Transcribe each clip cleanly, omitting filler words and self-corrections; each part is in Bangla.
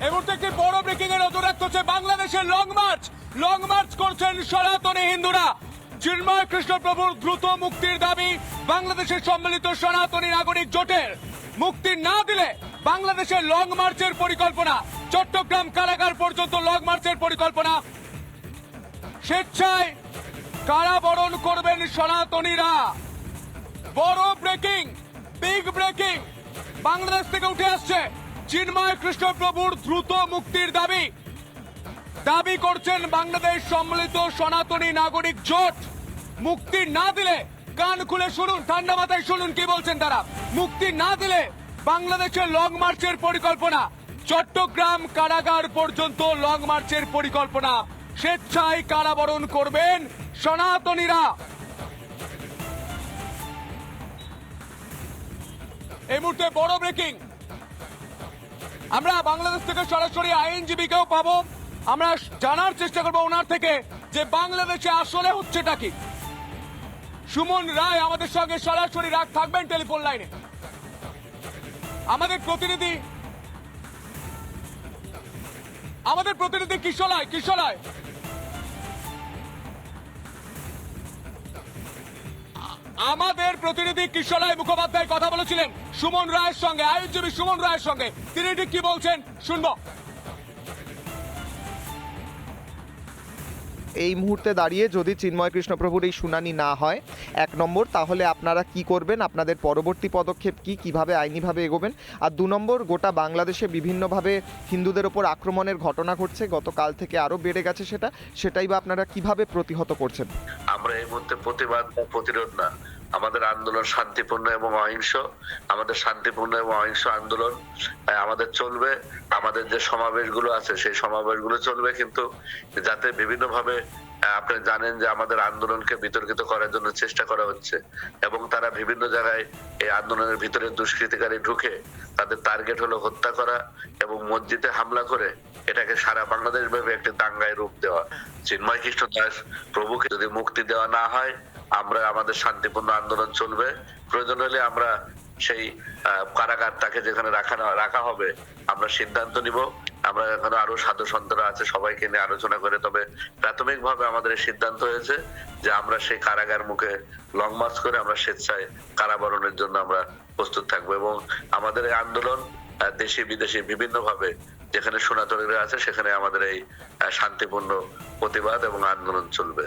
এই মুহূর্তে একটি বড় ব্রেকিং এর নজর রাখতে হচ্ছে। বাংলাদেশের লং মার্চ করছেন সনাতনী হিন্দুরা। চিন্ময় কৃষ্ণ প্রভুর দ্রুত মুক্তির দাবি বাংলাদেশের সম্মিলিত সনাতনী নাগরিক জোটের। মুক্তি না দিলে বাংলাদেশের লং মার্চের পরিকল্পনা, চট্টগ্রাম কারাগার পর্যন্ত লং মার্চের পরিকল্পনা। স্বেচ্ছায় কারাবরণ করবেন সনাতনীরা। বড় ব্রেকিং, বিগ ব্রেকিং বাংলাদেশ থেকে উঠে আসছে। চিন্ময় কৃষ্ণ প্রভুর দ্রুত মুক্তির দাবি করছেন বাংলাদেশ সম্মিলিত সনাতনী নাগরিক জোট। মুক্তি না দিলে, কান খুলে শুনুন, ঠান্ডা মাথায় শুনুন কি বলছেন তারা। মুক্তি না দিলে বাংলাদেশের লং মার্চের পরিকল্পনা, চট্টগ্রাম কারাগার পর্যন্ত লং মার্চের পরিকল্পনা। স্বেচ্ছায় কারাবরণ করবেন সনাতনীরা। এই মুহূর্তে বড় ব্রেকিং। আমরা বাংলাদেশ থেকে সরাসরি আইনজীবীকেও পাবো। আমরা জানার চেষ্টা করবো ওনার থেকে যে বাংলাদেশে আসলে হচ্ছেটা কি। সুমন রায় আমাদের সঙ্গে সরাসরি থাকবেন টেলিফোন লাইনে। আমাদের প্রতিনিধি কিশোরায় আমাদের প্রতিনিধি কিশোরায় মুখোপাধ্যায় কথা বলেছিলেন সুমন রায়ের সঙ্গে, আইনজীবী সুমন রায়ের সঙ্গে। তিনি ঠিক কি বলছেন শুনবো। এই মুহূর্তে দাঁড়িয়ে যদি চিন্ময় কৃষ্ণ প্রভুর এই শুনানি না হয়, 1 নম্বর, তাহলে আপনারা কি করবেন, আপনাদের পরবর্তী পদক্ষেপ কি, কিভাবে আইনিভাবে এগোবেন? আর 2 নম্বর, গোটা বাংলাদেশে বিভিন্নভাবে হিন্দুদের ওপর আক্রমণের ঘটনা ঘটছে, গতকাল থেকে আরো বেড়ে গেছে, সেটাই বা আপনারা কিভাবে প্রতিহত করছেন? আমরা এই মুহূর্তে প্রতিবাদ বা প্রতিরোধ না, আমাদের আন্দোলন শান্তিপূর্ণ এবং অহিংস। আমাদের শান্তিপূর্ণ এবং অহিংস আন্দোলন আমাদের চলবে। আমাদের যে সমাবেশগুলো আছে সেই সমাবেশগুলো চলবে, কিন্তু যাতে বিভিন্নভাবে আপনারা জানেন যে আমাদের আন্দোলনকে বিতর্কিত করার জন্য চেষ্টা করা হচ্ছে এবং তারা বিভিন্ন জায়গায় এই আন্দোলনের ভিতরে দুষ্কৃতিকারী ঢুকে তাদের টার্গেট হলো হত্যা করা এবং মসজিদে হামলা করে এটাকে সারা বাংলাদেশ ভাবে একটি দাঙ্গায় রূপ দেওয়া। চিন্ময় কৃষ্ণ দাস প্রভুকে যদি মুক্তি দেওয়া না হয়, আমরা আমাদের শান্তিপূর্ণ আন্দোলন চলবে। প্রয়োজন হলে আমরা সেই কারাগার তাকে যেখানে রাখা হবে আমরা সিদ্ধান্ত নিব। আমরা এখানে আরো সাধু সন্তরা আছে, সবাইকে নিয়ে আলোচনা করে, তবে প্রাথমিকভাবে আমাদের এই সিদ্ধান্ত হয়েছে যে আমরা সেই কারাগার মুখে লং মার্চ করে আমরা স্বেচ্ছায় কারাবরণের জন্য আমরা প্রস্তুত থাকবো এবং আমাদের এই আন্দোলন দেশি বিদেশি বিভিন্নভাবে যেখানে সনাতনীরা আছে সেখানে আমাদের এই শান্তিপূর্ণ প্রতিবাদ এবং আন্দোলন চলবে।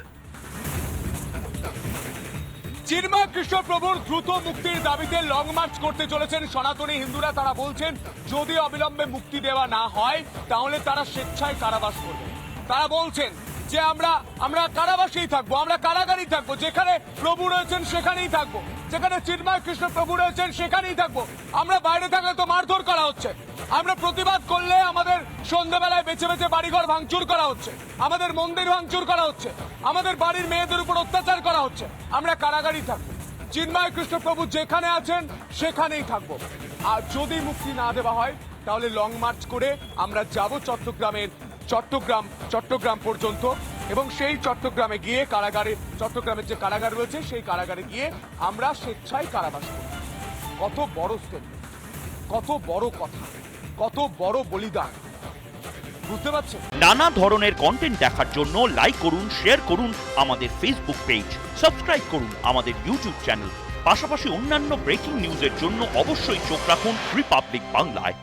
চিন্ময় কৃষ্ণ প্রভুর দ্রুত মুক্তির দাবিতে লং মার্চ করতে চলেছেন সনাতনী হিন্দুরা। তারা বলছেন যদি অবিলম্বে মুক্তি দেওয়া না হয় তাহলে তারা স্বেচ্ছায় কারাবাস করবে। তারা বলছেন যে আমরা কারাবাসেই থাকবো, আমরা কারাগারেই থাকবো, যেখানে প্রভু রয়েছেন সেখানেই থাকবো, যেখানে চিন্ময় কৃষ্ণ প্রভু রয়েছেন সেখানেই থাকবো। আমরা বাইরে থাকলে তো মারধর করা হচ্ছে, আমরা প্রতিবাদ করলে আমাদের সন্ধ্যাবেলায় বেছে বেছে বাড়িঘর ভাঙচুর করা হচ্ছে, আমাদের মন্দির ভাঙচুর করা হচ্ছে, আমাদের বাড়ির মেয়েদের উপর অত্যাচার করা হচ্ছে। আমরা কারাগারেই থাকবো, চিন্ময় কৃষ্ণ প্রভু যেখানে আছেন সেখানেই থাকবো। আর যদি মুক্তি না দেওয়া হয় তাহলে লং মার্চ করে আমরা যাব চট্টগ্রাম পর্যন্ত এবং সেই চট্টগ্রামে গিয়ে চট্টগ্রামের যে কারাগার রয়েছে সেই কারাগারে গিয়ে আমরা স্বেচ্ছায় কারাবাস করব। কত বড় স্টেটমেন্ট, কত বড় কথা, কত বড় বলিদান, বুঝতে পারছেন? নানা ধরনের কন্টেন্ট দেখার জন্য লাইক করুন, শেয়ার করুন আমাদের ফেসবুক পেজ, সাবস্ক্রাইব করুন আমাদের ইউটিউব চ্যানেল। পাশাপাশি অন্যান্য ব্রেকিং নিউজের জন্য অবশ্যই চোখ রাখুন রিপাবলিক বাংলায়।